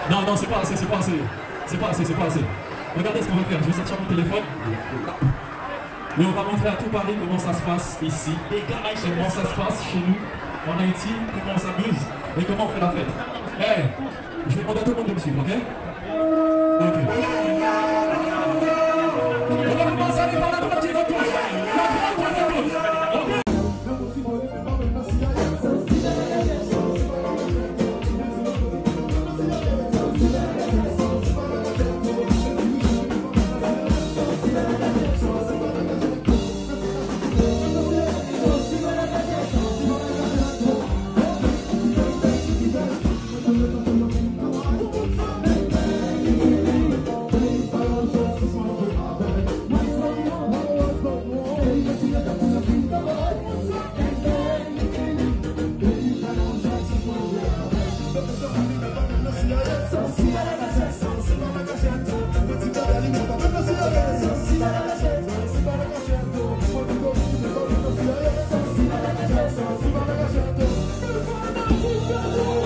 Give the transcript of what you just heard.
Non, non, c'est pas assez, c'est pas assez. C'est pas assez, c'est pas assez. Regardez ce qu'on va faire. Je vais sortir mon téléphone. Et on va montrer à tout Paris comment ça se passe ici. Et comment ça se passe chez nous, en Haïti, comment on s'amuse et comment on fait la fête. Hey, je vais demander à tout le monde de me suivre, ok? Ok. On va commencer à aller par la droite et la gauche. La droite et la gauche. Ok. Let's go.